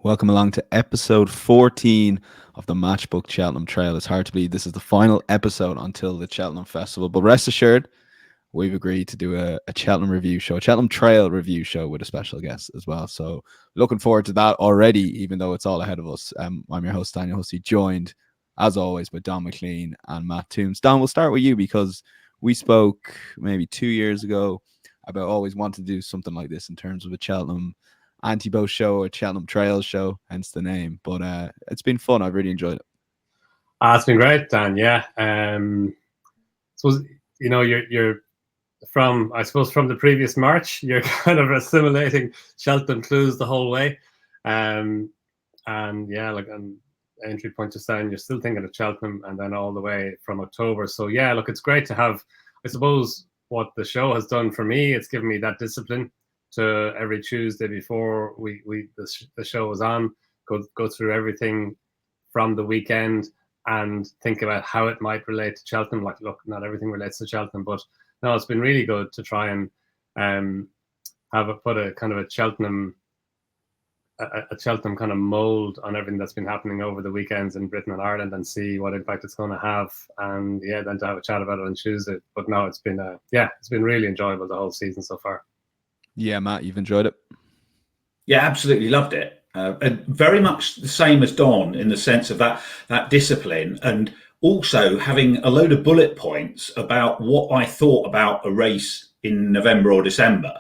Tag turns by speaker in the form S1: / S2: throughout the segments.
S1: Welcome along to episode 14 of the Matchbook Cheltenham Trail. It's hard to believe this is the final episode until the Cheltenham Festival, but rest assured, we've agreed to do a Cheltenham review show, a Cheltenham Trail review show with a special guest as well. So looking forward to that already, even though it's all ahead of us. I'm your host, Daniel Hussey, joined, as always, by Donn McClean and Matt Tombs. Donn, we'll start with you because we spoke maybe 2 years ago about always wanting to do something like this in terms of a Cheltenham anti-boat show, a Cheltenham Trail show, hence the name. But it's been fun. I've really enjoyed it.
S2: It's been great, Dan. Yeah. So you're from, I suppose, from the previous March, you're kind of assimilating Cheltenham clues the whole way. And yeah, like an entry point just saying you're still thinking of Cheltenham and then all the way from October. So yeah, look, it's great to have, I suppose, what the show has done for me. It's given me that discipline to every Tuesday before the show was on, go through everything from the weekend and think about how it might relate to Cheltenham. Like, look, not everything relates to Cheltenham, but no, it's been really good to try and put a kind of a Cheltenham kind of mold on everything that's been happening over the weekends in Britain and Ireland and see what impact it's going to have. And yeah, then to have a chat about it on Tuesday. But no, it's been it's been really enjoyable the whole season so far.
S1: Yeah, Matt, you've enjoyed it?
S3: Yeah, absolutely loved it. And very much the same as Donn in the sense of that discipline, and also having a load of bullet points about what I thought about a race in November or December,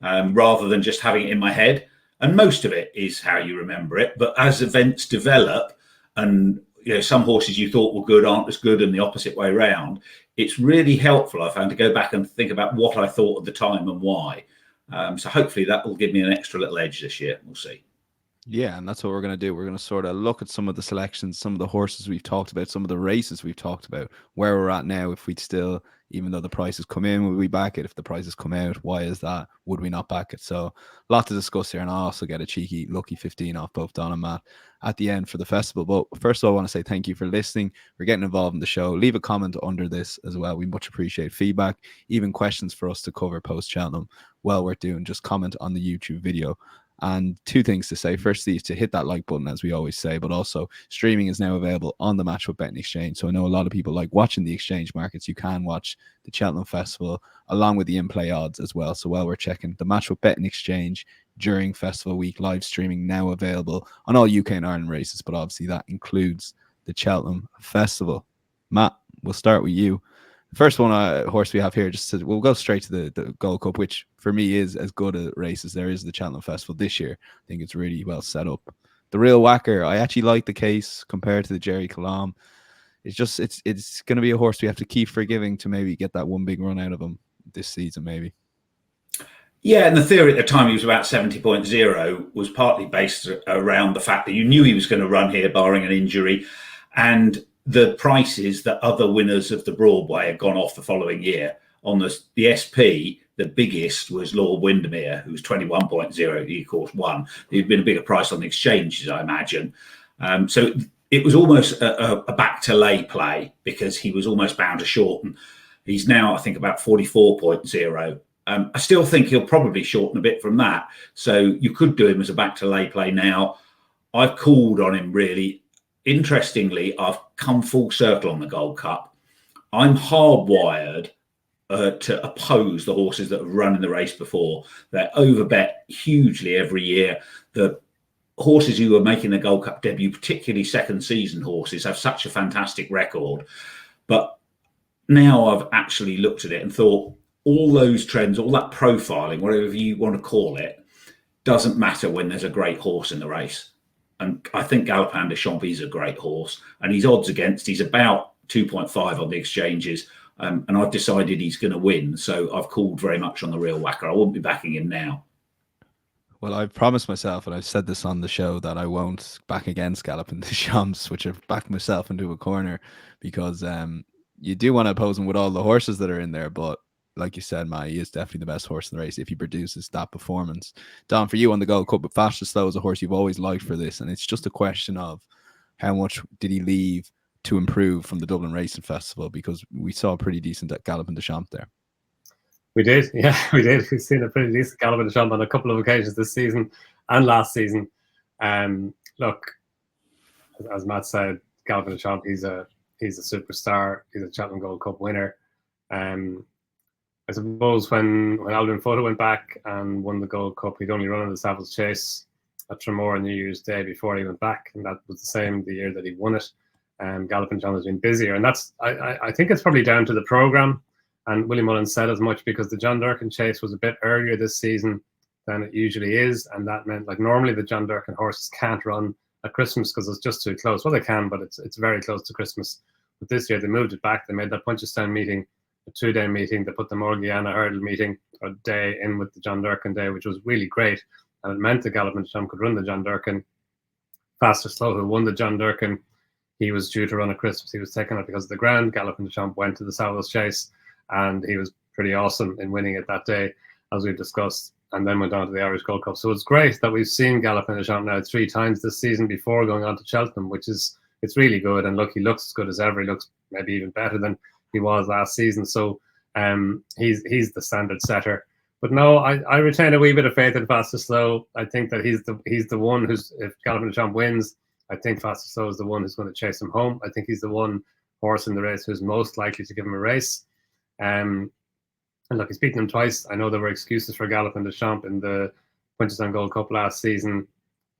S3: rather than just having it in my head. And most of it is how you remember it. But as events develop and some horses you thought were good aren't as good and the opposite way around, it's really helpful, I found, to go back and think about what I thought at the time and why. So hopefully that will give me an extra little edge this year. We'll see.
S1: Yeah, and that's what we're going to do. We're going to sort of look at some of the selections, some of the horses we've talked about, some of the races we've talked about, where we're at now. If we'd still, even though the prices come in, would we back it? If the prices come out, why is that? Would we not back it? So a lot to discuss here. And I'll also get a cheeky lucky 15 off both Donn and Matt at the end for the festival. But first of all, I want to say thank you for listening, for getting involved in the show. Leave a comment under this as well. We much appreciate feedback, even questions for us to cover post Cheltenham. Well worth doing. Just comment on the YouTube video. And two things to say. Firstly, is to hit that like button, as we always say, but also streaming is now available on the Matchbook Betting Exchange. So I know a lot of people like watching the exchange markets. You can watch the Cheltenham Festival along with the in-play odds as well. So while we're checking, the Matchbook Betting Exchange during festival week, live streaming now available on all UK and Ireland races, but obviously that includes the Cheltenham Festival. Matt, we'll start with you. First one horse we have here, we'll go straight to the Gold Cup, which for me is as good a race as there is the Cheltenham Festival this year. I think it's really well set up. The Real Whacker, I actually like the case compared to the Jerry Calam. It's going to be a horse we have to keep forgiving to maybe get that one big run out of him this season, maybe.
S3: Yeah, and the theory at the time he was about 70.0 was partly based around the fact that you knew he was going to run here barring an injury, and the prices that other winners of the Broadway had gone off the following year. On the SP, the biggest was Lord Windermere, who was 21.0. He, of course, won. He'd been a bigger price on the exchanges, I imagine. So it was almost a back to lay play because he was almost bound to shorten. He's now, I think, about 44.0. I still think he'll probably shorten a bit from that. So you could do him as a back to lay play now. I've called on him, really. Interestingly, I've come full circle on the Gold Cup. I'm hardwired to oppose the horses that have run in the race before. They're overbet hugely every year. The horses who are making the Gold Cup debut, particularly second season horses, have such a fantastic record. But now I've actually looked at it and thought all those trends, all that profiling, whatever you want to call it, doesn't matter when there's a great horse in the race. And I think Galopin de Champy's a great horse, and he's odds against. He's about 2.5 on the exchanges, and I've decided he's going to win. So I've called very much on the Real Whacker. I wouldn't be backing him now.
S1: Well, I've promised myself, and I've said this on the show, that I won't back against Galopin de Champs, which I've backed myself into a corner, because you do want to oppose him with all the horses that are in there, but like you said, Matt, he is definitely the best horse in the race if he produces that performance. Donn, for you on the Gold Cup, but Fast or Slow is a horse you've always liked for this, and it's just a question of how much did he leave to improve from the Dublin Racing Festival, because we saw a pretty decent Galopin de Champs there.
S2: We did, yeah, we did. We've seen a pretty decent Galopin de Champs on a couple of occasions this season and last season. Look, as Matt said, Galloping the Champ, he's a superstar. He's a Cheltenham Gold Cup winner. I suppose when Alvin Photo went back and won the Gold Cup, he'd only run in the Savills Chase at Tremor on New Year's Day before he went back, and that was the same the year that he won it. Galloping John has been busier, and that's I think it's probably down to the programme. And Willie Mullins said as much, because the John Durkan Chase was a bit earlier this season than it usually is, and that meant, like, normally the John Durkan horses can't run at Christmas because it's just too close. Well, they can, but it's very close to Christmas. But this year they moved it back. They made that Punchestown meeting a 2-day meeting. They put the Morgiana Hurdle meeting a day in with the John Durkan day, which was really great. And it meant the Galloping Champ could run the John Durkan. Fast or Slow, who won the John Durkan, he was due to run at Christmas. He was taken out because of the ground. Galloping Champ went to the Savills Chase, and he was pretty awesome in winning it that day, as we've discussed, and then went on to the Irish Gold Cup. So it's great that we've seen Galloping Champ now 3 times this season before going on to Cheltenham, it's really good. And look, he looks as good as ever. He looks maybe even better than he was last season. So he's the standard setter. But no, I retain a wee bit of faith in Fast or Slow. I think that he's the one who's, if Galloping Champ wins, I think Fast or Slow is the one who's going to chase him home. I think he's the one horse in the race who's most likely to give him a race. And look, he's beaten him twice. I know there were excuses for Galloping Champ in the Punchestown Gold Cup last season.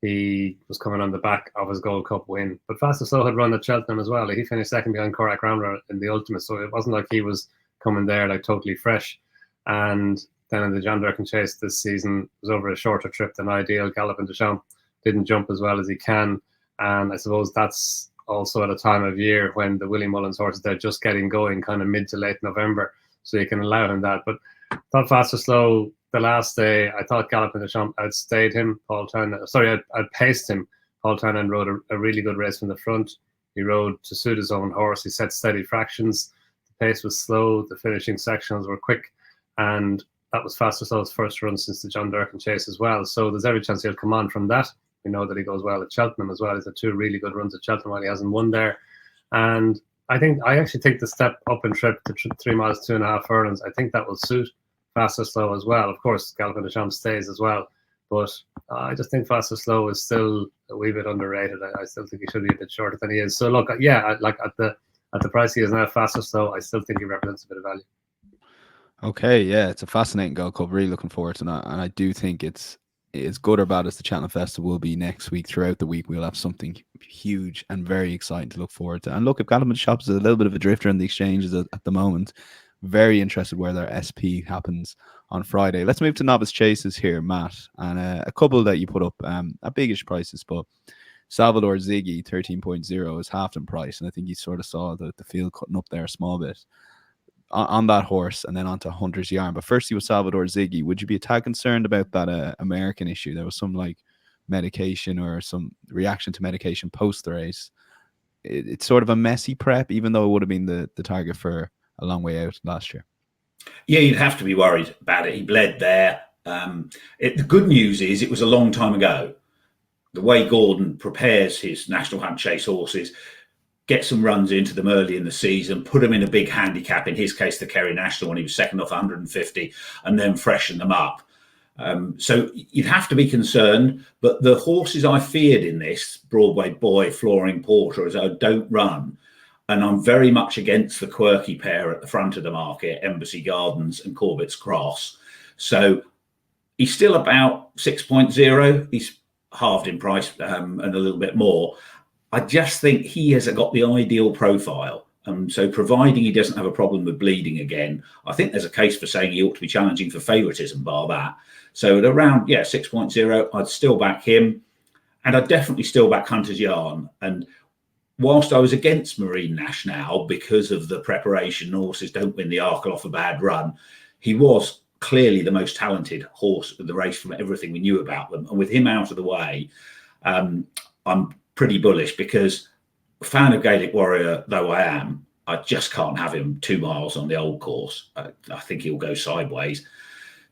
S2: He was coming on the back of his Gold Cup win. But Fast or Slow had run at Cheltenham as well. He finished second behind Corach Ramler in the Ultimate, so it wasn't like he was coming there like totally fresh. And then in the John Durkan Chase this season, it was over a shorter trip than ideal. Galloping Champ didn't jump as well as he can. And I suppose that's also at a time of year when the Willie Mullins horses, they're just getting going kind of mid to late November. So you can allow him that. But I thought Fast or Slow the last day, I thought Galloping Champ outstayed him. Outpaced him. Paul Townend rode a really good race from the front. He rode to suit his own horse. He set steady fractions. The pace was slow. The finishing sectionals were quick. And that was Fast or Slow's first run since the John Durkan Chase as well. So there's every chance he'll come on from that. We know that he goes well at Cheltenham as well. He's had 2 really good runs at Cheltenham while he hasn't won there. And I actually think the step up in trip to 3 miles, 2.5 furlongs, I think that will suit Fast or Slow as well. Of course, Galloping Champ stays as well. But I just think Fast or Slow is still a wee bit underrated. I still think he should be a bit shorter than he is. So look, yeah, like at the price he is now, Fast or Slow, I still think he represents a bit of value.
S1: Okay, yeah, it's a fascinating Gold Cup. Really looking forward to that. And I do think it's as good or bad as the Cheltenham Festival will be next week. Throughout the week, we'll have something huge and very exciting to look forward to. And look, if Galloping Champ is a little bit of a drifter in the exchanges at the moment, very interested where their SP happens on Friday. Let's move to novice chases here, Matt, and a couple that you put up at biggish prices, but Salvador Ziggy 13.0 is halved in price, and I think you sort of saw the field cutting up there a small bit on that horse, and then onto Hunter's Yarn. But firstly, with Salvador Ziggy, would you be a tad concerned about that American issue? There was some like medication or some reaction to medication post the race. It's sort of a messy prep, even though it would have been the target for a long way out last year.
S3: Yeah, you'd have to be worried about it. He bled there. The good news is it was a long time ago. The way Gordon prepares his National Hunt Chase horses, get some runs into them early in the season, put them in a big handicap, in his case the Kerry National when he was second off 150, and then freshen them up. So you'd have to be concerned, but the horses I feared in this, Broadway Boy, Flooring Porter, as I don't run, and I'm very much against the quirky pair at the front of the market, Embassy Gardens and Corbett's Cross. So he's still about 6.0. He's halved in price and a little bit more. I just think he has got the ideal profile. So providing he doesn't have a problem with bleeding again, I think there's a case for saying he ought to be challenging for favouritism, bar that. So at around, 6.0, I'd still back him. And I'd definitely still back Hunter's Yarn. And whilst I was against Marine National because of the preparation, horses don't win the Arkle off a bad run, he was clearly the most talented horse of the race from everything we knew about them. And with him out of the way, I'm pretty bullish because, fan of Gaelic Warrior though I am, I just can't have him 2 miles on the old course. I think he'll go sideways.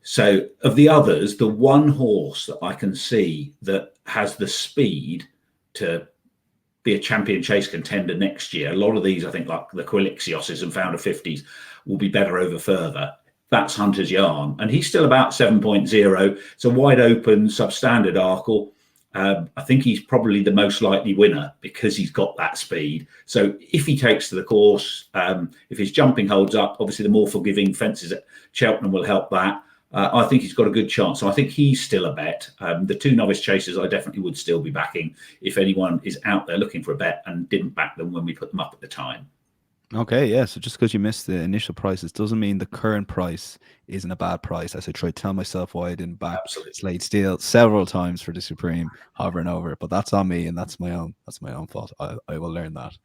S3: So of the others, the one horse that I can see that has the speed to be a champion chase contender next year, a lot of these, I think, like the Quilixioses and Founder 50s, will be better over further. That's Hunter's Yarn. And he's still about 7.0. It's a wide open, substandard Arkle. I think he's probably the most likely winner because he's got that speed. So if he takes to the course, if his jumping holds up, obviously the more forgiving fences at Cheltenham will help that. I think he's got a good chance. So I think he's still a bet. The two novice chasers I definitely would still be backing if anyone is out there looking for a bet and didn't back them when we put them up at the time.
S1: Okay, yeah. So just because you missed the initial prices doesn't mean the current price isn't a bad price. As I tried to tell myself why I didn't back Slade Steel several times for the Supreme, hovering over it. But that's on me, and that's my own fault. I will learn that.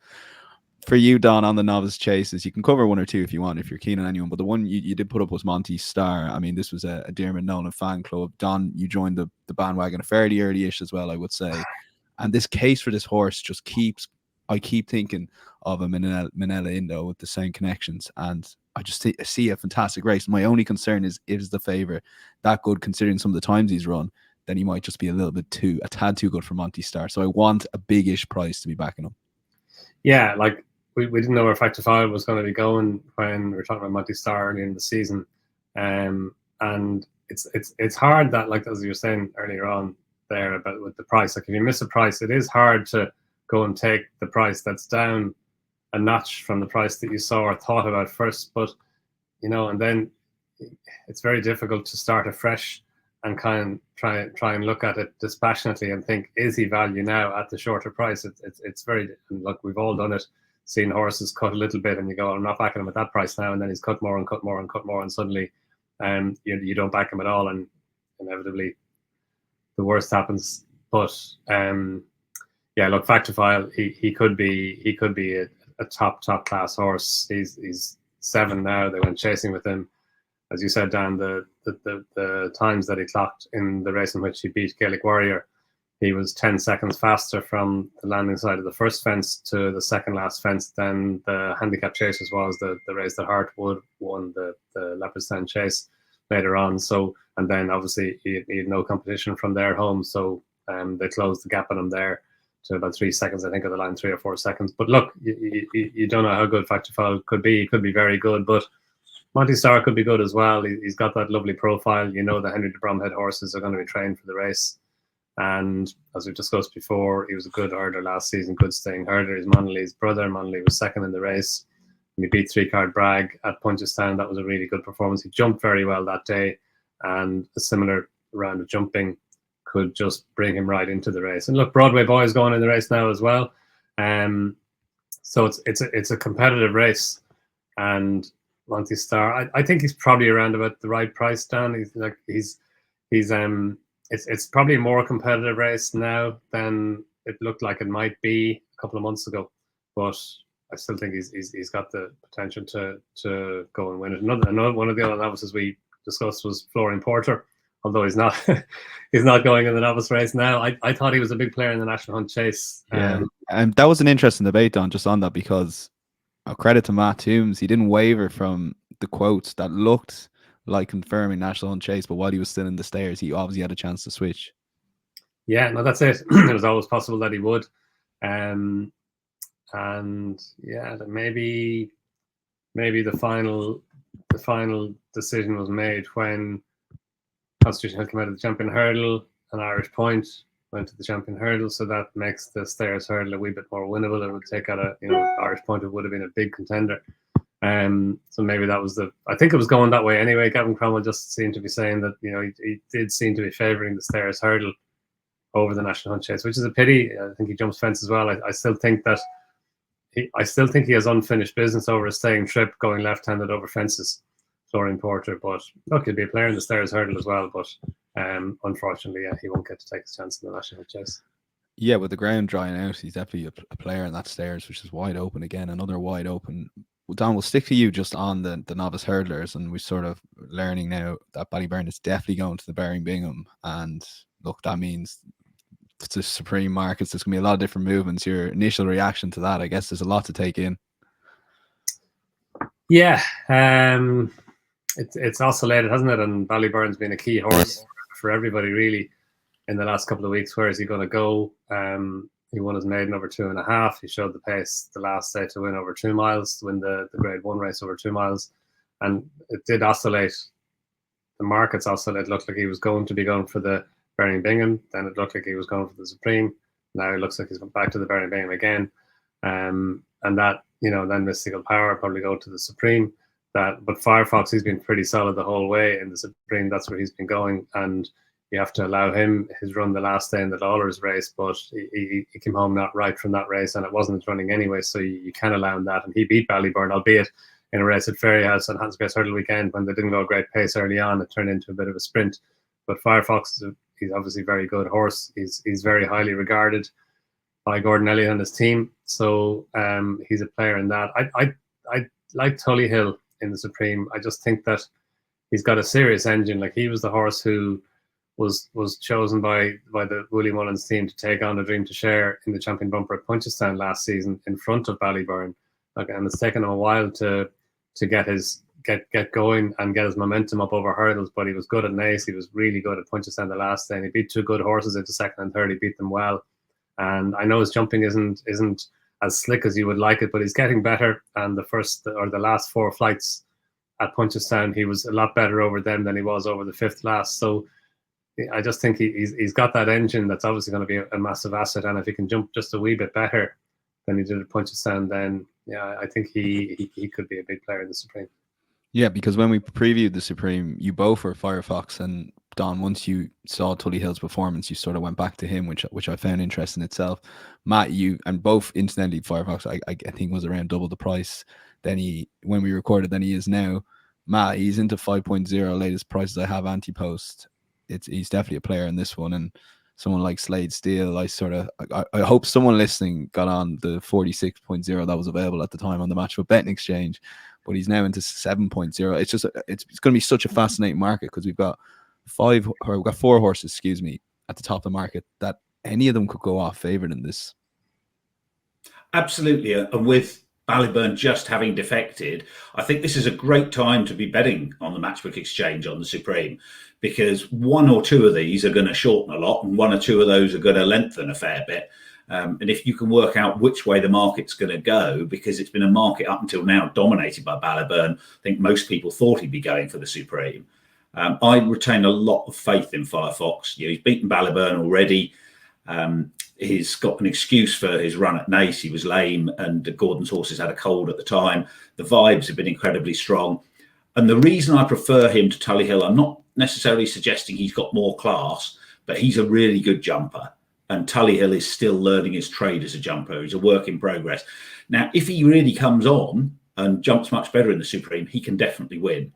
S1: For you, Don, on the novice chases, you can cover one or two if you want, if you're keen on anyone. But the one you did put up was Monty Starr. I mean, this was a Diarmuid Nolan fan club. Don, you joined the bandwagon fairly early-ish as well, I would say. And this case for this horse just I keep thinking of a Manila Indo with the same connections, and I just see a fantastic race. My only concern is the favourite that good considering some of the times he's run, then he might just be a tad too good for Monty Starr. So I want a big-ish price to be backing him.
S2: Yeah, like we didn't know where Factor 5 was going to be going when we were talking about Monty Starr early in the season, and it's hard that, like as you were saying earlier on there about with the price, like if you miss a price, it is hard to go and take the price that's down a notch from the price that you saw or thought about first. But, and then it's very difficult to start afresh and kind of try and look at it dispassionately and think, is he value now at the shorter price? It's very, look, we've all done it, seen horses cut a little bit and you go, I'm not backing him at that price now. And then he's cut more and cut more and cut more. And suddenly you don't back him at all. And inevitably the worst happens. But, yeah, look, Factor File, he could be a top class horse. He's 7 now. They went chasing with him, as you said, Dan. The times that he clocked in the race in which he beat Gaelic Warrior, he was 10 seconds faster from the landing side of the first fence to the second last fence than the handicap chasers was the race that Hartwood won the Leopardstown Chase later on. So, and then obviously he had no competition from their home, so they closed the gap on him there to about 3 seconds, I think, of the line, 3 or 4 seconds. But look, you don't know how good Factor File could be. He could be very good, but Monty Starr could be good as well. He's got that lovely profile. The Henry de Bromhead horses are going to be trained for the race. And as we've discussed before, he was a good hurdler last season, good staying hurdler. He's Monley's brother. Monley was second in the race. And he beat 3-card Bragg at Punchestown. That was a really good performance. He jumped very well that day, and a similar round of jumping could just bring him right into the race. And look, Broadway Boy is going in the race now as well. So it's a competitive race. And Monty Starr, I think he's probably around about the right price, Dan. It's probably a more competitive race now than it looked like it might be a couple of months ago. But I still think he's got the potential to go and win it. Another one of the other novices we discussed was Florian Porter, although he's not going in the novice race now. I thought he was a big player in the National Hunt Chase.
S1: Yeah, and that was an interesting debate, Don, just on that, because credit to Matt Tombs, he didn't waver from the quotes that looked like confirming National Hunt Chase, but while he was still in the stairs, he obviously had a chance to switch.
S2: Yeah, no, that's it. It was always possible that he would. And yeah, maybe the final decision was made when Constitution Hill came out of the Champion Hurdle, and Irish Point went to the Champion Hurdle, so that makes the Stairs Hurdle a wee bit more winnable. It would take out Irish Point would have been a big contender. So maybe that was I think it was going that way anyway. Gavin Cromwell just seemed to be saying that he did seem to be favouring the Stairs Hurdle over the National Hunt Chase, which is a pity. I think he jumps fence as well. I still think that he has unfinished business over a staying trip going left-handed over fences, Florian Porter. But look, he'll be a player in the Stairs Hurdle as well. But unfortunately, he won't get to take his chance in the National Hunt Chase.
S1: Yeah, with the ground drying out, he's definitely a player in that Stairs, which is wide open again. Another wide open. Well, Don, we'll stick to you just on the novice hurdlers, and we're sort of learning now that Ballyburn is definitely going to the Baring Bingham. And look, that means it's the Supreme markets. There's going to be a lot of different movements. Your initial reaction to that, I guess there's a lot to take in.
S2: Yeah, it's oscillated, hasn't it? And Ballyburn's been a key horse for everybody really in the last couple of weeks. Where is he going to go? He won his maiden over 2.5. He showed the pace the last day to win over 2 miles, to win the Grade 1 race over 2 miles. And it did oscillate. The markets oscillate. It looked like he was going to be going for the Burying Bingham. Then it looked like he was going for the Supreme. Now it looks like he's going back to the Burying Bingham again. And that, then Mystical Power probably go to the Supreme. But Firefox, he's been pretty solid the whole way in the Supreme. That's where he's been going, and you have to allow him his run the last day in the Lawlers race. But he came home not right from that race, and it wasn't his running anyway, so you can allow him that. And he beat Ballyburn, albeit in a race at Fairyhouse on Hansgrace Hurdle weekend when they didn't go a great pace early on. It turned into a bit of a sprint. But Firefox, he's obviously a very good horse. He's very highly regarded by Gordon Elliott and his team, so he's a player in that. I like Tullyhill in the Supreme. I just think that he's got a serious engine. Like, he was the horse who was chosen by the Willie Mullins team to take on the Dream to Share in the Champion Bumper at Punchestown last season in front of Ballyburn. And it's taken him a while to get going and get his momentum up over hurdles, but he was good at Naas. He was really good at Punchestown the last day, and he beat two good horses into second and third. He beat them well, and I know his jumping isn't as slick as you would like it, but he's getting better. And the last four flights at Punchestown, he was a lot better over them than he was over the fifth last. So I just think he's got that engine that's obviously going to be a massive asset. And if he can jump just a wee bit better than he did at Punchestown, then I think he could be a big player in the Supreme.
S1: Yeah, because when we previewed the Supreme, you both were Firefox, and Don, once you saw Tullihill's performance, you sort of went back to him, which I found interesting itself. Matt, you and both incidentally, Firefox, I think was around double the price than when we recorded than he is now. Matt, he's into 5.0, latest prices I have anti-post. He's definitely a player in this one, and someone like Slade Steele, I hope someone listening got on the 46.0 that was available at the time on the Matchbook betting exchange, but he's now into 7.0. It's going to be such a fascinating market because we've got four horses, at the top of the market that any of them could go off favourite in this.
S3: Absolutely, and with Ballyburn just having defected, I think this is a great time to be betting on the Matchbook exchange on the Supreme, because one or two of these are going to shorten a lot, and one or two of those are going to lengthen a fair bit. And if you can work out which way the market's going to go, because it's been a market up until now dominated by Ballyburn, I think most people thought he'd be going for the Supreme. I retain a lot of faith in Firefox. He's beaten Ballyburn already. He's got an excuse for his run at Naas. He was lame, and Gordon's horses had a cold at the time. The vibes have been incredibly strong. And the reason I prefer him to Tullyhill, I'm not necessarily suggesting he's got more class, but he's a really good jumper. And Tullyhill is still learning his trade as a jumper. He's a work in progress. Now, if he really comes on and jumps much better in the Supreme, he can definitely win.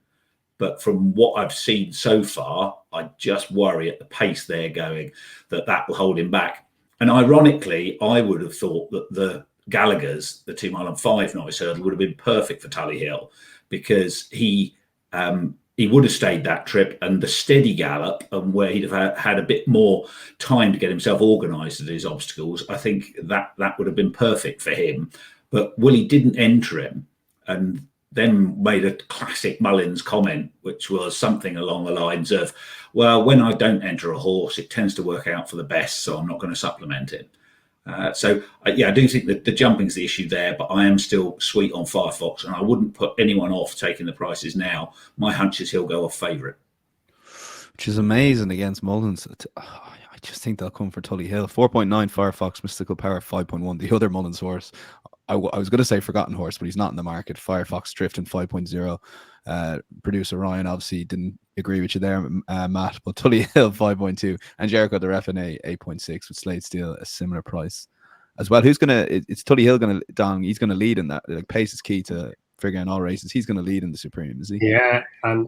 S3: But from what I've seen so far, I just worry at the pace they're going that will hold him back. And ironically, I would have thought that the Gallagher's, the 2 mile and 5 novice hurdle, would have been perfect for Tullyhill, because he would have stayed that trip, and the steady gallop, and where he'd have had a bit more time to get himself organised at his obstacles, I think that would have been perfect for him. But Willie didn't enter him, and then made a classic Mullins comment, which was something along the lines of, well, when I don't enter a horse, it tends to work out for the best, so I'm not going to supplement it. I do think that the jumping's the issue there, but I am still sweet on Firefox, and I wouldn't put anyone off taking the prices now. My hunch is he'll go off favourite.
S1: Which is amazing against Mullins. I just think they'll come for Tullyhill. 4.9 Firefox, Mystical Power 5.1, the other Mullins horse. I was going to say Forgotten Horse, but he's not in the market. Firefox Drifting 5.0. Producer Ryan obviously didn't agree with you there, Matt, but Tullyhill 5.2 and Jericho the Refine 8.6 with Slade Steele a similar price as well. It's Tullyhill going to, Don, he's going to lead in that. Like, pace is key to figuring all races. He's going to lead in the Supreme, is he?
S2: Yeah, and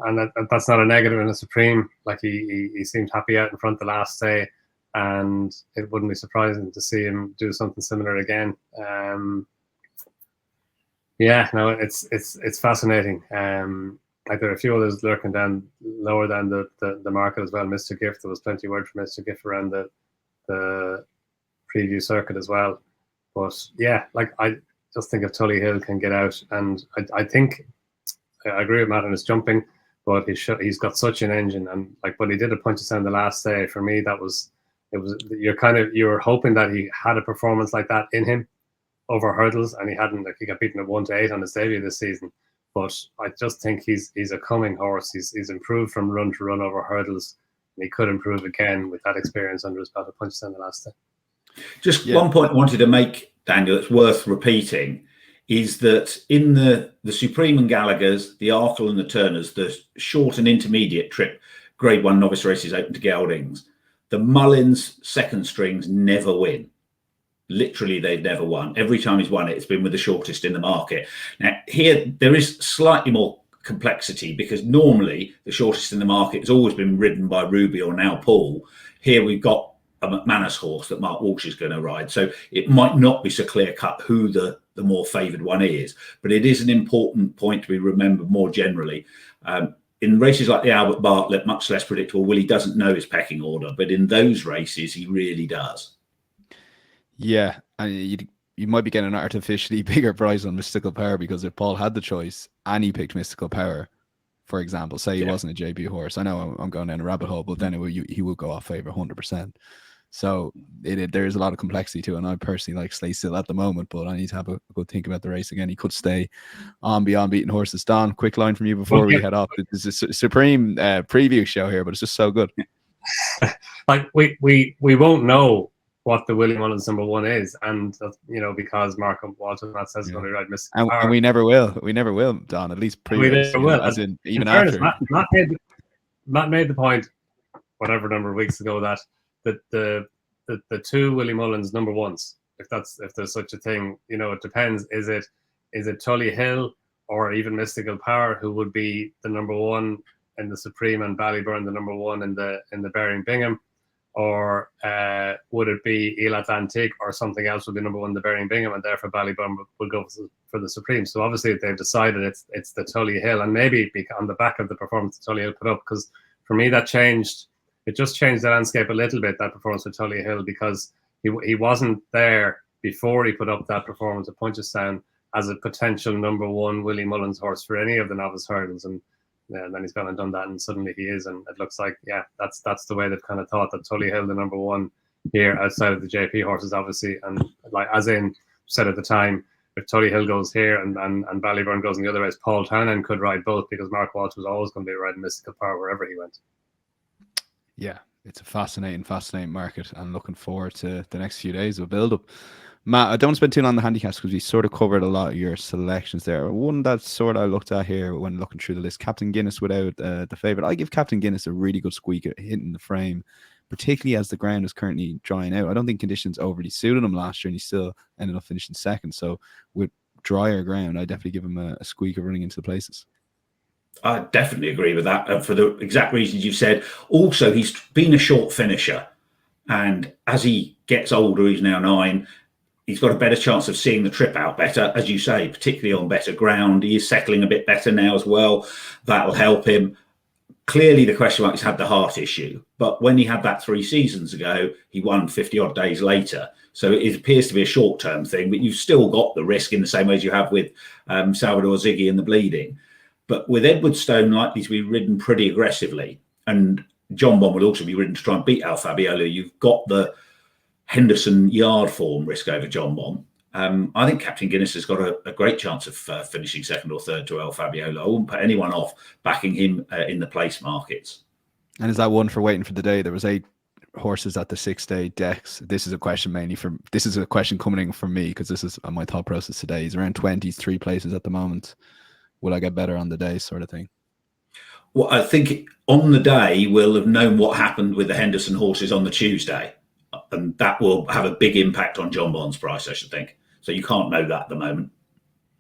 S2: that's not a negative in the Supreme. Like, he seemed happy out in front the last day, and it wouldn't be surprising to see him do something similar again. Yeah, no, it's fascinating. Like, there are a few others lurking down lower than the market as well. Mr. Gift, there was plenty of word from Mr. Gift around the preview circuit as well. But yeah, like, I just think if Tullyhill can get out, and I think I agree with Matt on his jumping, but he's got such an engine, and like what he did at Punchestown the last day, for me, you were hoping that he had a performance like that in him over hurdles, and he hadn't. Like, he got beaten at 1-8 on his debut this season, but I just think he's a coming horse. He's improved from run to run over hurdles. And he could improve again with that experience under his belt at Punchestown the last day.
S3: Just one point I wanted to make, Daniel, that's worth repeating, is that in the Supreme and Gallagher's, the Arkle and the Turners, the short and intermediate trip Grade 1 novice races open to geldings, the Mullins second strings never win. Literally, they've never won. Every time he's won it, it's been with the shortest in the market. Now, here, there is slightly more complexity because normally the shortest in the market has always been ridden by Ruby or now Paul. Here we've got a McManus horse that Mark Walsh is going to ride. So it might not be so clear cut who the more favoured one is, but it is an important point to be remembered more generally. In races like the Albert Bartlett, much less predictable, Willie doesn't know his pecking order, but in those races, he really does.
S1: Yeah, and you might be getting an artificially bigger price on Mystical Power because if Paul had the choice and he picked Mystical Power, for example, say he wasn't a JB horse. I know I'm going down a rabbit hole, but then he would go off favour 100%. So there is a lot of complexity to it, and I personally like Slay Still at the moment, but I need to have a good think about the race again. He could stay on beyond beaten horses. Don, quick line from you before we head off. This is a Supreme preview show here, but it's just so good.
S2: Like we won't know what the Willie Mullins number one is, and because Mark Walton says going to ride Mystical Power,
S1: and we never will, Don. At least pre-race, as in even after.
S2: Matt made the point, whatever number of weeks ago, that the two Willie Mullins number ones, if there's such a thing, it depends. Is it Tully Hill or even Mystical Power who would be the number one in the Supreme and Ballyburn the number one in the Bearing Bingham, or would it be Il Atlantique or something else would be number one in the Bearing Bingham, and therefore Ballyburn will go for the Supreme? So obviously they've decided it's the Tully Hill, and maybe on the back of the performance that Tully Hill put up, because for me it just changed the landscape a little bit, that performance with Tully Hill, because he wasn't there before he put up that performance at Punchestown as a potential number one Willie Mullins horse for any of the novice hurdles, and then he's gone and done that, and suddenly he is, and it looks like that's the way they've kind of thought, that Tully Hill the number one here outside of the JP horses, obviously, and like as in said at the time, if Tully Hill goes here and Ballyburn goes in the other race, Paul Townend could ride both, because Mark Walsh was always going to be riding Mystical Power wherever he went.
S1: Yeah, it's a fascinating market, and looking forward to the next few days of build up. Matt, I don't spend too long on the handicaps because we sort of covered a lot of your selections there. One that sort of I looked at here when looking through the list, Captain Guinness without the favourite. I give Captain Guinness a really good squeak at hitting the frame, particularly as the ground is currently drying out. I don't think conditions overly suited him last year, and he still ended up finishing second. So with drier ground, I definitely give him a squeak of running into the places.
S3: I definitely agree with that for the exact reasons you've said. Also, he's been a short finisher, and as he gets older, he's now 9, he's got a better chance of seeing the trip out better, as you say, particularly on better ground. He is settling a bit better now as well. That'll help him. Clearly, the question mark, he's had the heart issue, but when he had that 3 seasons ago, he won 50 odd days later. So it appears to be a short-term thing, but you've still got the risk in the same way as you have with Salvador Ziggy and the bleeding. But with Edwardstone likely to be ridden pretty aggressively, and John Bon will also be ridden to try and beat Al Fabiola, you've got the Henderson yard form risk over John Bon. I think Captain Guinness has got a great chance of finishing second or third to El Fabiola. I wouldn't put anyone off backing him in the place markets.
S1: And is that one for waiting for the day? There was 8 horses at the 6-day decks. This is a question coming from me, because this is my thought process today. He's around 20, 3 places at the moment. Will I get better on the day, sort of thing?
S3: Well, I think on the day we'll have known what happened with the Henderson horses on the Tuesday, and that will have a big impact on John Bon's price, I should think. So you can't know that at the moment.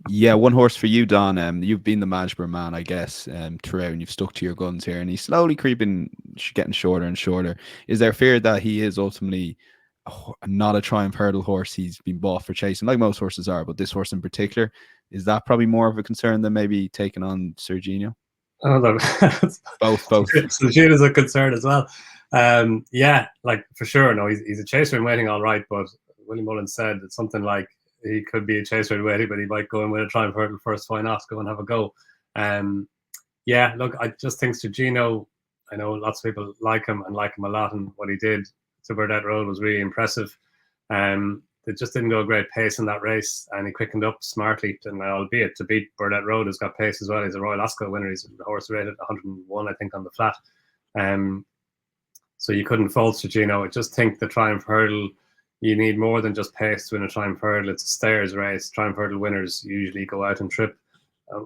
S1: Yeah, one horse for you, Don. You've been the Matchbook man, I guess, throughout, and you've stuck to your guns here, and he's slowly getting shorter and shorter. Is there fear that he is ultimately not a Triumph Hurdle horse? He's been bought for chasing, like most horses are, but this horse in particular, is that probably more of a concern than maybe taking on Serginho?
S2: Oh, no.
S1: Both.
S2: Serginho's a concern as well. Yeah, like for sure. No, he's a chaser in waiting, all right. But Willie Mullins said it's something like he could be a chaser in waiting, but he might go and win a Triumph Hurdle first. Why not go and have a go? Yeah, look, I just think Serginho, I know lots of people like him and like him a lot, and what he did to Burdett Road was really impressive. It just didn't go a great pace in that race, and he quickened up smartly. And albeit to beat Burdett Road, has got pace as well. He's a Royal Ascot winner. He's the horse rated 101, I think, on the flat. So you couldn't false it, you know. I just think the Triumph Hurdle, you need more than just pace to win a Triumph Hurdle. It's a stairs race. Triumph Hurdle winners usually go out and trip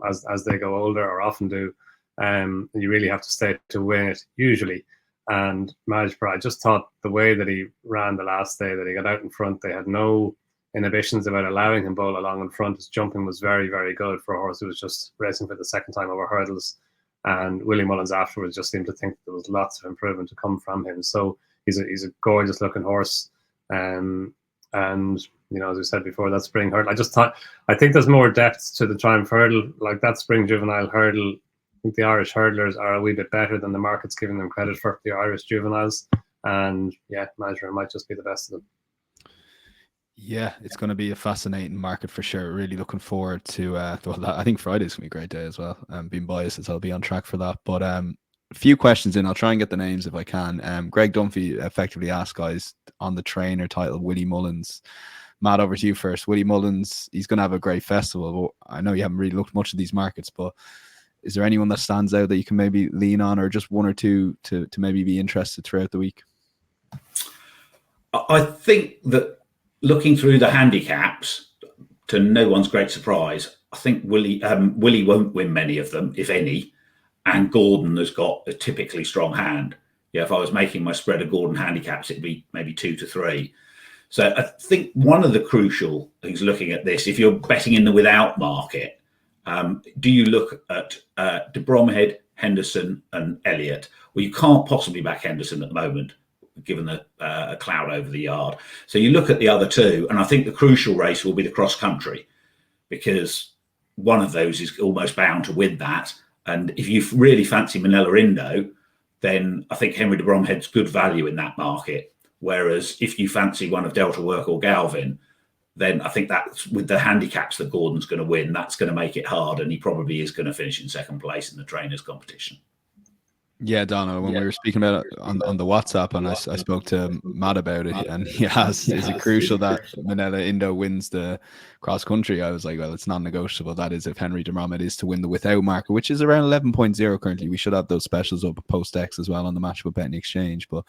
S2: as they go older, or often do. You really have to stay to win it, usually. And Matchbook, I just thought the way that he ran the last day, that he got out in front, they had no inhibitions about allowing him bowl along in front. His jumping was very, very good for a horse who was just racing for the second time over hurdles. And Willie Mullins afterwards just seemed to think there was lots of improvement to come from him. So he's a gorgeous looking horse. And you know, as we said before, that spring hurdle, I think there's more depth to the Triumph Hurdle. Like that spring juvenile hurdle, I think the Irish hurdlers are a wee bit better than the market's giving them credit for, the Irish juveniles. And yeah, Matchbook might just be the best of them.
S1: Yeah, it's going to be a fascinating market for sure. Really looking forward to I think Friday's going to be a great day as well. Being biased, as I'll be on track for that. But a few questions in. I'll try and get the names if I can. Greg Dunphy effectively asked guys on the trainer title, Willie Mullins. Matt, over to you first. Willie Mullins, he's going to have a great festival. But I know you haven't really looked much at these markets, but is there anyone that stands out that you can maybe lean on, or just one or two to maybe be interested throughout the week?
S3: I think that looking through the handicaps, to no one's great surprise, I think Willie won't win many of them, if any. And Gordon has got a typically strong hand. Yeah, if I was making my spread of Gordon handicaps, it'd be maybe 2 to 3. So I think one of the crucial things looking at this, if you're betting in the without market, do you look at de Bromhead, Henderson and Elliott? Well, you can't possibly back Henderson at the moment, given the cloud over the yard. So you look at the other two, and I think the crucial race will be the cross country, because one of those is almost bound to win that. And if you really fancy Manila Indo, then I think Henry de Bromhead's good value in that market. Whereas if you fancy one of Delta Work or Galvin, then I think that's with the handicaps that Gordon's going to win, that's going to make it hard. And he probably is going to finish in second place in the trainers competition.
S1: Yeah, Donna, when we were speaking about it on the WhatsApp, and I spoke to Matt about it, and he asked, is it crucial that Manila Indo wins the cross country? I was like, well, it's non-negotiable. That is if Henry de Bromhead is to win the without market, which is around 11.0 currently. We should have those specials up post-X as well on the Matchbook Betting Exchange. But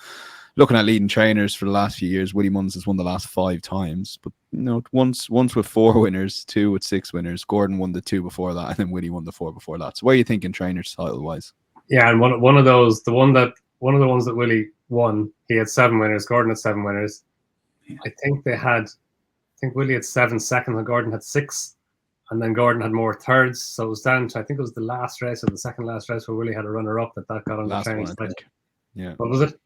S1: looking at leading trainers for the last few years, Willie Mullins has won the last 5 times. But, you know, once with 4 winners, 2 with 6 winners. Gordon won the 2 before that, and then Willie won the 4 before that. So what are you thinking trainers title-wise?
S2: Yeah, and one of the ones that Willie won, he had 7 winners. Gordon had 7 winners. I think Willie had 7 seconds, and Gordon had 6, and then Gordon had more thirds. So it was down to, I think it was the last race, or the second last race, where Willie had a runner-up that got on the training side.
S1: Yeah.
S2: What was it?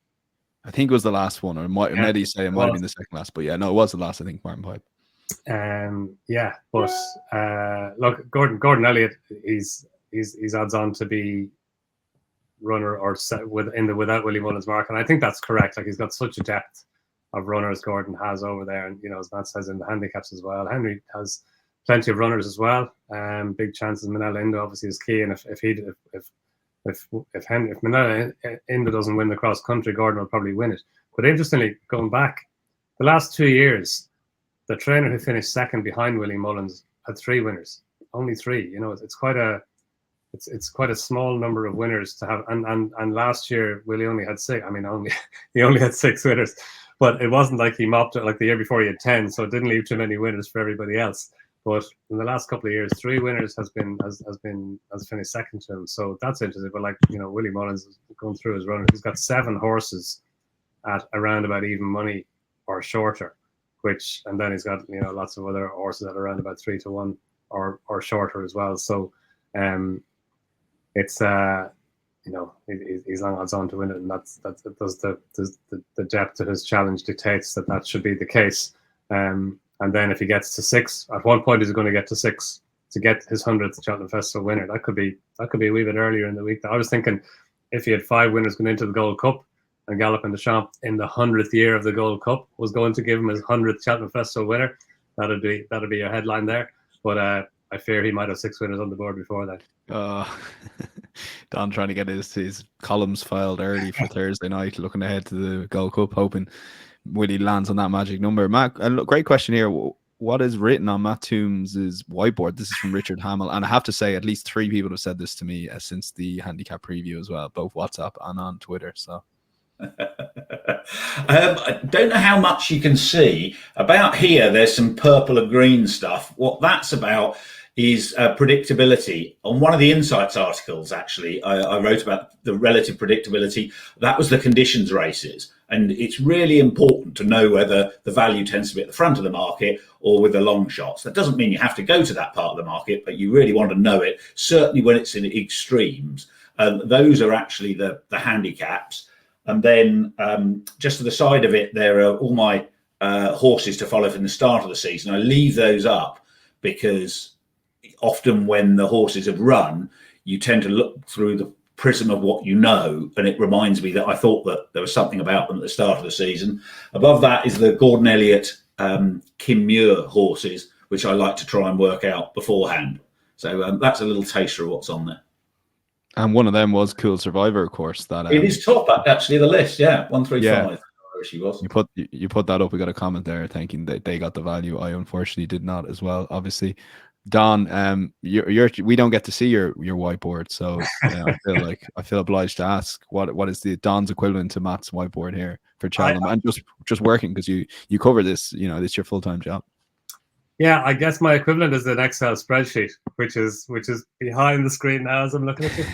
S1: I think it was the last one, or maybe say it might have been the second last, but yeah, no, it was the last. I think Martin Pipe.
S2: Yeah, but look, Gordon Elliott, he's odds on to be runner or in the without Willie Mullins mark, and I think that's correct. Like, he's got such a depth of runners Gordon has over there, and you know, as Matt says, in the handicaps as well. Henry has plenty of runners as well. Big chances. Manila Indo obviously is key, and if Manila Indo doesn't win the cross country, Gordon will probably win it. But interestingly, going back the last 2 years, the trainer who finished second behind Willie Mullins had 3 winners, only 3. You know, it's quite a small number of winners to have. And last year Willie only had 6. I mean, he only had 6 winners, but it wasn't like he mopped it like the year before he had 10. So it didn't leave too many winners for everybody else. But in the last couple of years, 3 winners has finished second to him. So that's interesting. But like, you know, Willie Mullins is going through his runners. He's got 7 horses at around about even money or shorter, and then he's got, you know, lots of other horses at around about 3 to 1 or shorter as well. So it's you know, he's long odds on to win it, and that's the depth of his challenge dictates that should be the case. And then if he gets to 6, at one point he's going to get to 6 to get his 100th Cheltenham Festival winner. That could be a wee bit earlier in the week. I was thinking if he had 5 winners going into the Gold Cup, and Galopin Des Champs in the 100th year of the Gold Cup was going to give him his 100th Cheltenham Festival winner, that'd be your headline there. But I fear he might have 6 winners on the board before that.
S1: Don trying to get his columns filed early for Thursday night, looking ahead to the Gold Cup, hoping Willie lands on that magic number. Matt, great question here. What is written on Matt Tombs' whiteboard? This is from Richard Hamill, and I have to say at least 3 people have said this to me since the handicap preview as well, both WhatsApp and on Twitter. So
S3: I don't know how much you can see. About here, there's some purple and green stuff. What that's about is predictability. On one of the Insights articles, actually, I wrote about the relative predictability. That was the conditions races. And it's really important to know whether the value tends to be at the front of the market or with the long shots. That doesn't mean you have to go to that part of the market, but you really want to know it, certainly when it's in extremes. Those are actually the handicaps. And then just to the side of it, there are all my horses to follow from the start of the season. I leave those up because often when the horses have run, you tend to look through the prism of what you know, and it reminds me that I thought that there was something about them at the start of the season. Above that is the Gordon Elliott, Kim Muir horses, which I like to try and work out beforehand. So that's a little taster of what's on there.
S1: And one of them was Cool Survivor, of course. That
S3: it is top actually the list, 135.
S1: Yeah.
S3: She was.
S1: You put that up. We got a comment there thinking that they got the value. I unfortunately did not as well. Obviously, Don, we don't get to see your whiteboard, so I feel obliged to ask what is the Don's equivalent to Matt's whiteboard here for Cheltenham, and just working because you cover this. This is your full-time job.
S2: Yeah, I guess my equivalent is an Excel spreadsheet, which is behind the screen now as I'm looking at it.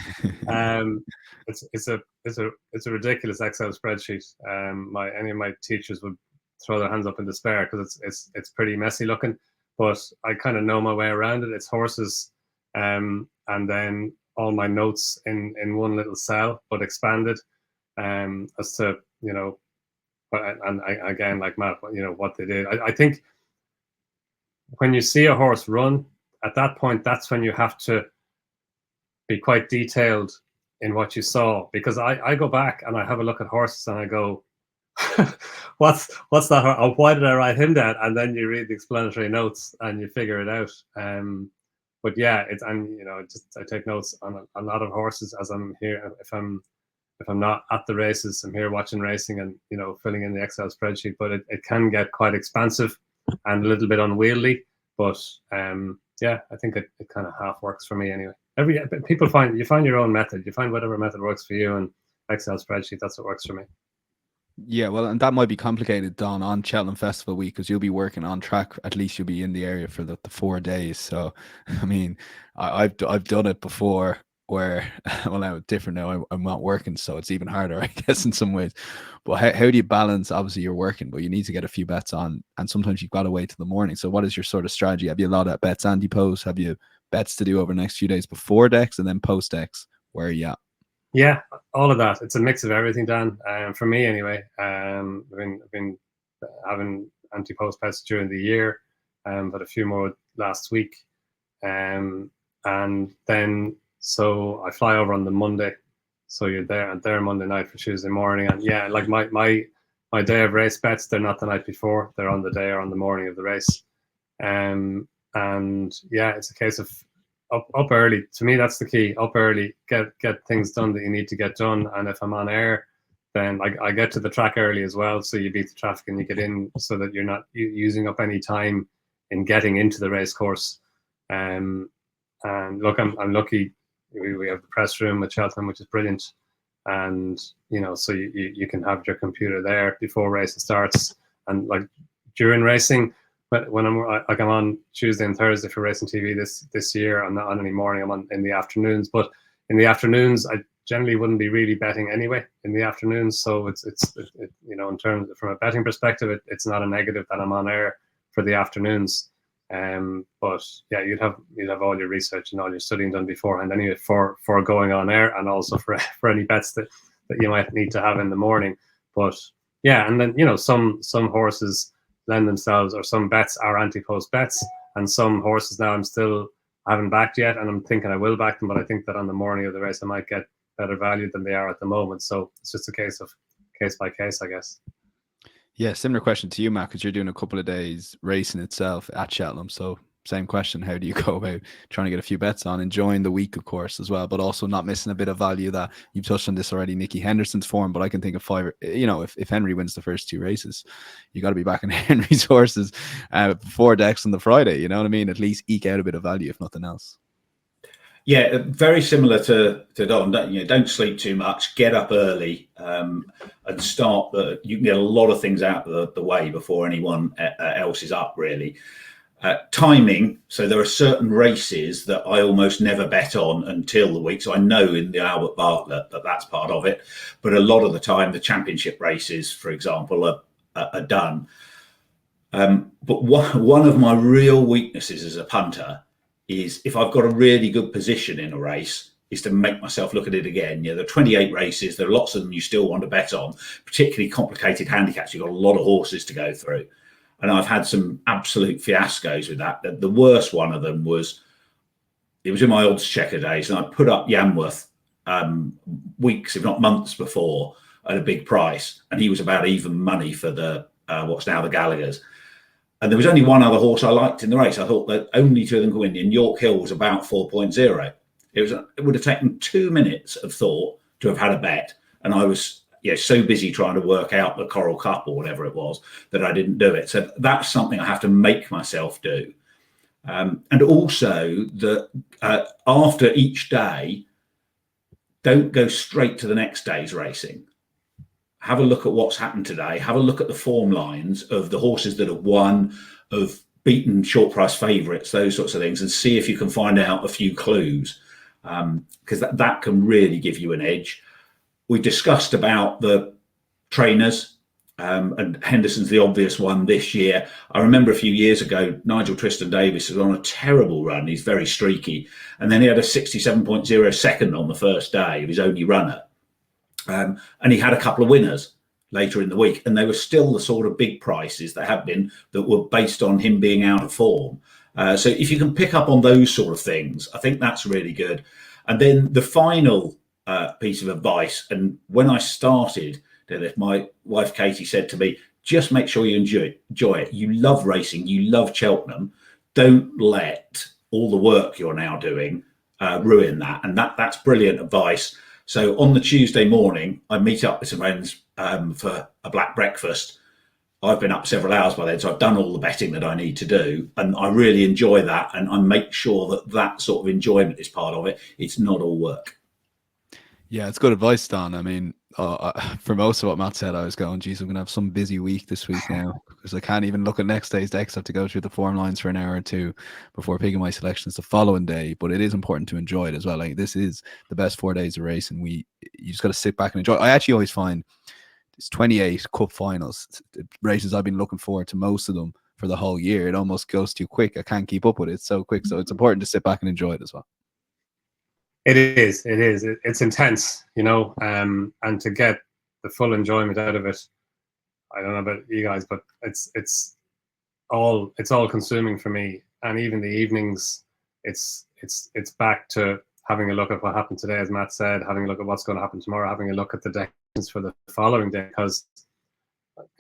S2: It's a ridiculous Excel spreadsheet. Any of my teachers would throw their hands up in despair because it's pretty messy looking. But I kind of know my way around it. It's horses, and then all my notes in one little cell, but expanded as to and again, like Matt, what they did. I think when you see a horse run, at that point, that's when you have to be quite detailed in what you saw, because I go back and I have a look at horses and I go, what's that? Oh, why did I write him down? And then you read the explanatory notes and you figure it out. But yeah, I take notes on a lot of horses as I'm here. If I'm not at the races, I'm here watching racing and filling in the Excel spreadsheet. But it can get quite expansive and a little bit unwieldy. But yeah, I think it kind of half works for me anyway. People find your own method. You find whatever method works for you, and Excel spreadsheet, that's what works for me.
S1: Yeah, well, and that might be complicated, Don, on Cheltenham Festival week, because you'll be working on track. At least you'll be in the area for the 4 days. So, I mean, I've done it before where, well, I'm different now. I'm not working, so it's even harder, I guess, in some ways. But how do you balance? Obviously, you're working, but you need to get a few bets on, and sometimes you've got to wait till the morning. So, what is your sort of strategy? Have you a lot of bets anti-post? Have you bets to do over the next few days before decks and then post decks? Where are you at?
S2: Yeah, all of that. It's a mix of everything, Dan. For me, anyway. I've been having anti-post bets during the year, but a few more last week, and then so I fly over on the Monday. So you're there Monday night for Tuesday morning, and yeah, like my day of race bets, they're not the night before; they're on the day or on the morning of the race, and yeah, it's a case of up early. To me, that's the key. Up early, get things done that you need to get done. And if I'm on air, then I get to the track early as well. So you beat the traffic and you get in, so that you're not using up any time in getting into the race course. And look, I'm lucky. We have the press room at Cheltenham, which is brilliant. And so you can have your computer there before racing starts, and like during racing. But when I'm on Tuesday and Thursday for Racing TV this year, I'm not on any morning. I'm on in the afternoons. But in the afternoons, I generally wouldn't be really betting anyway in the afternoons. So it's in terms from a betting perspective, it's not a negative that I'm on air for the afternoons. But yeah, you'd have all your research and all your studying done beforehand anyway for going on air, and also for any bets that you might need to have in the morning. But yeah, and then some horses lend themselves, or some bets are anti-post bets, and some horses now I haven't backed yet, and I'm thinking I will back them, but I think that on the morning of the race I might get better value than they are at the moment. So it's just a case of case by case, I guess.
S1: Yeah, similar question to you, Matt, because you're doing a couple of days racing itself at Cheltenham. So same question, how do you go about trying to get a few bets on, enjoying the week, of course, as well, but also not missing a bit of value? That you've touched on this already, Nicky Henderson's form, but I can think of five, if Henry wins the first 2 races, you got to be backing Henry's horses before decks on the Friday, you know what I mean? At least eke out a bit of value, if nothing else.
S3: Yeah, very similar to Don. Don't sleep too much. Get up early and start. You can get a lot of things out of the way before anyone else is up. Really, timing. So there are certain races that I almost never bet on until the week. So I know in the Albert Bartlett that's part of it. But a lot of the time, the championship races, for example, are done. But one of my real weaknesses as a punter is if I've got a really good position in a race, is to make myself look at it again. There are 28 races. There are lots of them you still want to bet on, particularly complicated handicaps. You've got a lot of horses to go through. And I've had some absolute fiascos with that. The worst one of them was, it was in my odds checker days, and I put up Yanworth weeks, if not months before, at a big price. And he was about even money for the what's now the Gallaghers. And there was only one other horse I liked in the race. I thought that only two of them could win. And York Hill was about 4.0. It would have taken 2 minutes of thought to have had a bet. And I was so busy trying to work out the Coral Cup or whatever it was that I didn't do it. So that's something I have to make myself do. And also that after each day, don't go straight to the next day's racing. Have a look at what's happened today. Have a look at the form lines of the horses that have won, of beaten short price favourites, those sorts of things, and see if you can find out a few clues, because that can really give you an edge. We discussed about the trainers, and Henderson's the obvious one this year. I remember a few years ago, Nigel Tristan-Davis was on a terrible run. He's very streaky. And then he had a 67.0 second on the first day of his only runner. And he had a couple of winners later in the week, and they were still the sort of big prices that have been that were based on him being out of form. So if you can pick up on those sort of things, I think that's really good. And then the final piece of advice, and when I started, my wife Katie said to me, just make sure you enjoy it. You love racing, you love Cheltenham. Don't let all the work you're now doing ruin that. And that's brilliant advice. So on the Tuesday morning, I meet up with some friends for a black breakfast. I've been up several hours by then, so I've done all the betting that I need to do. And I really enjoy that. And I make sure that sort of enjoyment is part of it. It's not all work.
S1: Yeah, it's good advice, Don. I mean, for most of what Matt said, I was going, geez, I'm going to have some busy week this week now, because I can't even look at next day's decks. I have to go through the form lines for an hour or two before picking my selections the following day. But it is important to enjoy it as well. Like, this is the best 4 days of race, and you just got to sit back and enjoy it. I actually always find it's 28 cup finals, races I've been looking forward to, most of them for the whole year. It almost goes too quick. I can't keep up with it so quick. So it's important to sit back and enjoy it as well.
S2: It is. It's intense, and to get the full enjoyment out of it, I don't know about you guys, but it's all consuming for me. And even the evenings, it's back to having a look at what happened today, as Matt said, having a look at what's going to happen tomorrow, having a look at the declarations for the following day, because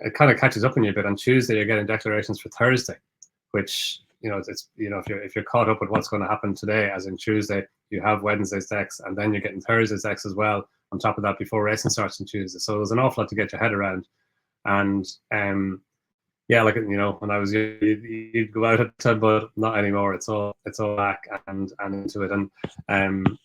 S2: it kind of catches up on you a bit. On Tuesday, you're getting declarations for Thursday, which if you're caught up with what's going to happen today, as in Tuesday, you have Wednesday's decks, and then you're getting Thursday's decks as well on top of that before racing starts on Tuesday. So there's an awful lot to get your head around. And when I was young, you'd go out at 10, but not anymore. It's all back and into it. And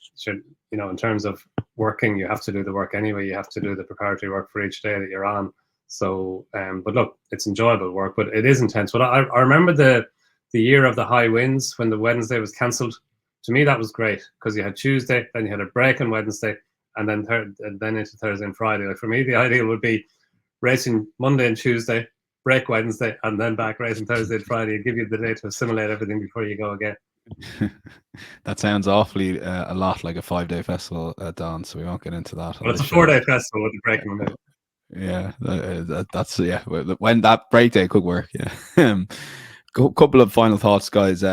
S2: in terms of working, you have to do the work anyway. You have to do the preparatory work for each day that you're on. So, but look, it's enjoyable work, but it is intense. But I remember the year of the high winds when the Wednesday was cancelled. To me, that was great, because you had Tuesday, then you had a break on Wednesday, and then into Thursday and Friday. Like, for me, the ideal would be racing Monday and Tuesday, break Wednesday, and then back racing Thursday and Friday, and give you the day to assimilate everything before you go again.
S1: That sounds awfully a lot like a 5-day festival, Don, so we won't get into that.
S2: Well, it's a 4-day festival with a break in the middle.
S1: Yeah, that's when that break day could work. Yeah. Couple of final thoughts, guys.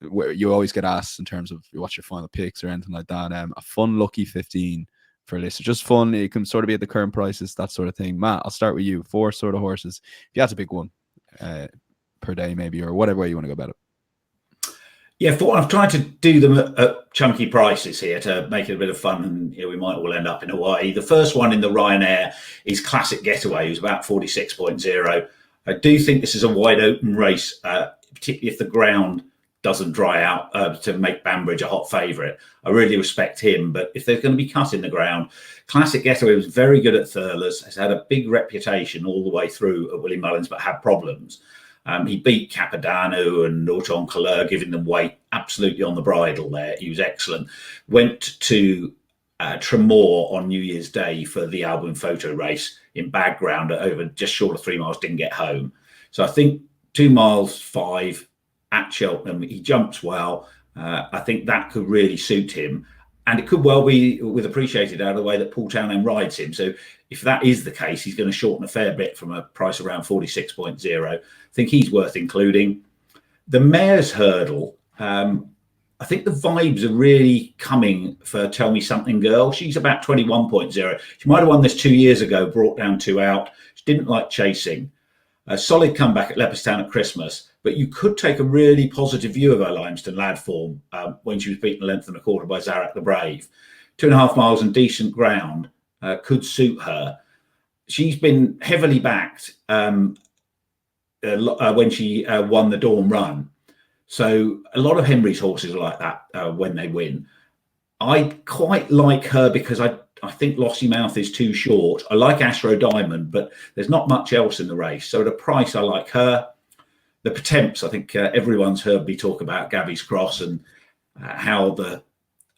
S1: Where you always get asked in terms of what's your final picks or anything like that. A fun lucky 15 for a list. So just fun. It can sort of be at the current prices, that sort of thing. Matt, I'll start with you. 4 sort of horses. If you had to pick one per day, maybe, or whatever way you want to go about it.
S3: Yeah, I've tried to do them at chunky prices here to make it a bit of fun, and we might all end up in Hawaii. The first one in the Ryanair is Classic Getaway, who's about 46.0. I do think this is a wide open race, particularly if the ground doesn't dry out to make Banbridge a hot favourite. I really respect him, but if there's going to be cut in the ground, Classic Getaway was very good at Thurles, has had a big reputation all the way through at Willie Mullins, but had problems. He beat Capadano and Auton Couleur, giving them weight absolutely on the bridle there. He was excellent. Went to Tremor on New Year's Day for the Albion photo race in bad ground at over just short of 3 miles, didn't get home. So I think 2 miles 5 at Cheltenham, he jumps well. I think that could really suit him. And it could well be with appreciated out of the way that Paul Townend rides him. So if that is the case, he's going to shorten a fair bit from a price around 46.0. I think he's worth including. The Mare's Hurdle, I think the vibes are really coming for Tell Me Something Girl. She's about 21.0. She might have won this 2 years ago, brought down 2 out. She didn't like chasing. A solid comeback at Leopardstown at Christmas, but you could take a really positive view of her Limestone Lad form when she was beaten a length and a quarter by Zarak the Brave. 2.5 miles and decent ground could suit her. She's been heavily backed when she won the Dawn Run. So a lot of Henry's horses are like that when they win. I quite like her because I think Lossiemouth is too short. I like Ashrow Diamond, but there's not much else in the race. So at a price, I like her. The Potemps, I think everyone's heard me talk about Gabby's Cross and how the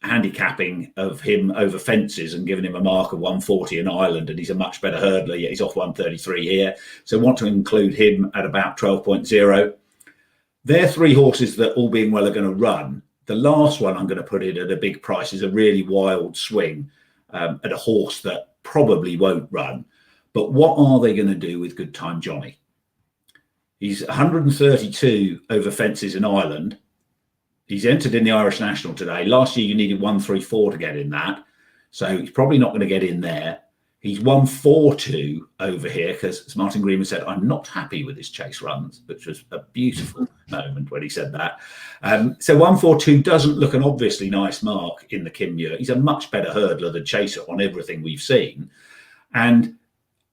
S3: handicapping of him over fences and giving him a mark of 140 in Ireland, and he's a much better hurdler, yet he's off 133 here. So I want to include him at about 12.0. They're 3 horses that, all being well, are going to run. The last one I'm going to put in at a big price is a really wild swing at a horse that probably won't run. But what are they going to do with Good Time Johnny? He's 132 over fences in Ireland. He's entered in the Irish National today. Last year, you needed 134 to get in that. So he's probably not going to get in there. He's 142 over here because, as Martin Greenman said, I'm not happy with his chase runs, which was a beautiful moment when he said that. So 142 doesn't look an obviously nice mark in the Kinmure. He's a much better hurdler than chaser on everything we've seen. And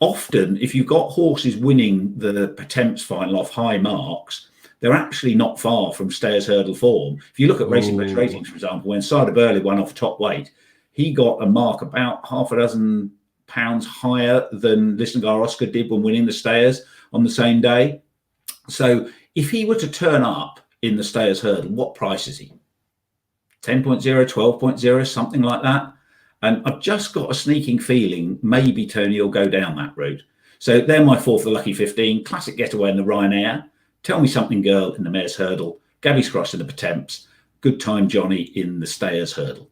S3: often, if you've got horses winning the Potemps final off high marks, they're actually not far from Stayers Hurdle form. If you look at Racing Post ratings, for example, when Cider Burley won off top weight, he got a mark about half a dozen pounds higher than Lisnagar Oscar did when winning the Stayers on the same day. So if he were to turn up in the Stayers Hurdle, what price is he? 10.0, 12.0, something like that. And I've just got a sneaking feeling maybe Tony will go down that route. So they're my 4 for the lucky 15. Classic Getaway in the Ryanair. Tell Me Something Girl in the Mare's Hurdle. Gabby's Cross in the Potemps. Good Time Johnny in the Stayers Hurdle.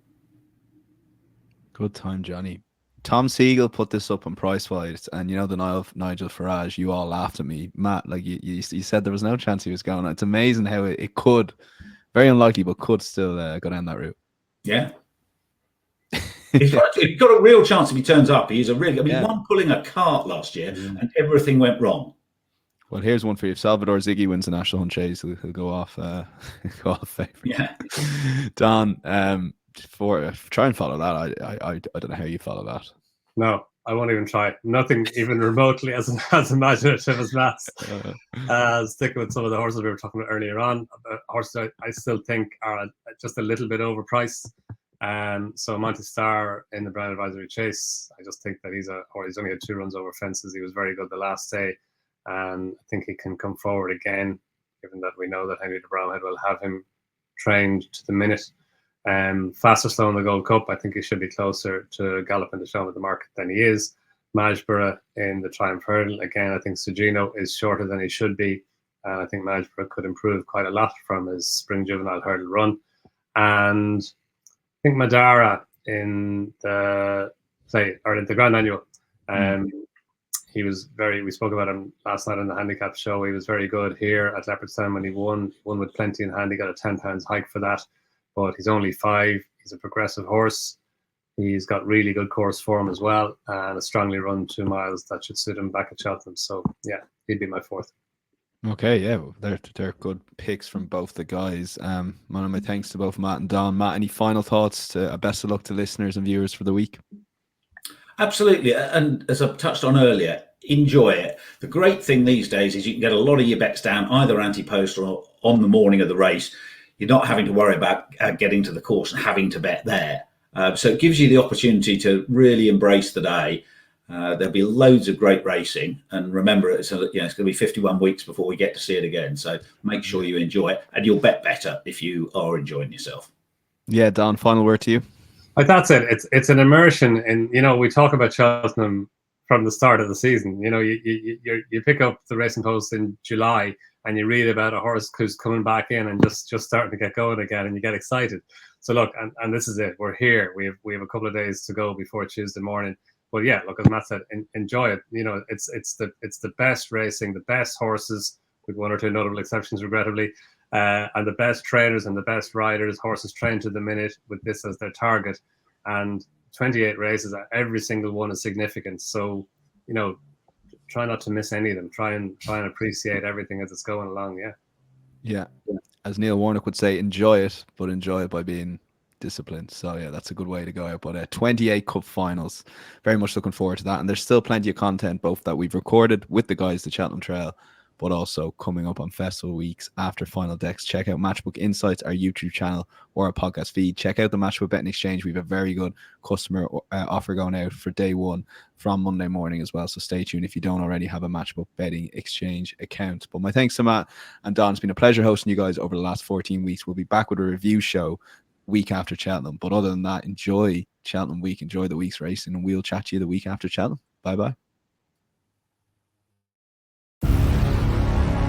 S1: Good Time Johnny. Tom Siegel put this up on Pricewise, and you know the Nigel Farage, you all laughed at me. Matt, like you said there was no chance he was going. It's amazing how it could, very unlikely, but could still go down that route.
S3: Yeah. He's got a real chance if he turns up. He's a really, he won pulling a cart last year and everything went wrong.
S1: Well, here's one for you. If Salvador Ziggy wins the National Hunt Chase, he'll go off favourite. Yeah. Don, try and follow that. I don't know how you follow that.
S2: No, I won't even try. Nothing even remotely as imaginative as Matt's. Sticking with some of the horses we were talking about earlier on, horses I still think are just a little bit overpriced. So Monty Star in the Brown Advisory Chase, I just think that he's only had 2 runs over fences. He was very good the last day, and I think he can come forward again, given that we know that Henry de Brownhead will have him trained to the minute. Fast or slow in the Gold Cup, I think he should be closer to Gallop in the Show of the Market than he is. Magborough in the Triumph Hurdle, again, I think Sugino is shorter than he should be, and I think Magborough could improve quite a lot from his Spring Juvenile Hurdle run. And I think Madara in the Grand Annual, he was we spoke about him last night on the handicap show. He was very good here at Leopardstown when he won with plenty in hand. He got a £10 hike for that, but he's only 5. He's a progressive horse. He's got really good course form as well, and a strongly run 2 miles that should suit him back at Cheltenham. So yeah, he'd be my 4th.
S1: Okay, yeah, they're good picks from both the guys. My thanks to both Matt and Don. Matt, any final thoughts? Best of luck to listeners and viewers for the week.
S3: Absolutely, and as I've touched on earlier, enjoy it. The great thing these days is you can get a lot of your bets down either anti-post or on the morning of the race. You're not having to worry about getting to the course and having to bet there. So it gives you the opportunity to really embrace the day. There'll be loads of great racing, and remember, it's going to be 51 weeks before we get to see it again. So make sure you enjoy it, and you'll bet better if you are enjoying yourself.
S1: Yeah, Don, final word to you.
S2: That's it. It's an immersion in, we talk about Cheltenham from the start of the season. You pick up the Racing Post in July and you read about a horse who's coming back in and just starting to get going again, and you get excited. So look, and this is it. We're here. We have a couple of days to go before Tuesday morning. But yeah, look, as Matt said, enjoy it. It's the best racing, the best horses, with one or two notable exceptions, regrettably, and the best trainers and the best riders. Horses trained to the minute with this as their target, and 28 races. Every single one is significant. So try not to miss any of them. Try and appreciate everything as it's going along.
S1: Yeah. As Neil Warnock would say, enjoy it, but enjoy it by being disciplined. So yeah, that's a good way to go out. But 28 cup finals, very much looking forward to that. And there's still plenty of content, both that we've recorded with the guys at Cheltenham Trail, but also coming up on festival weeks after final decks. Check out Matchbook Insights, our YouTube channel, or our podcast feed. Check out the Matchbook Betting Exchange. We have a very good customer offer going out for day one from Monday morning as well. So stay tuned if you don't already have a Matchbook Betting Exchange account. But my thanks to Matt and Don. It's been a pleasure hosting you guys over the last 14 weeks. We'll be back with a review show week after Cheltenham. But other than that, enjoy Cheltenham week, enjoy the week's racing, and we'll chat to you the week after Cheltenham. Bye-bye.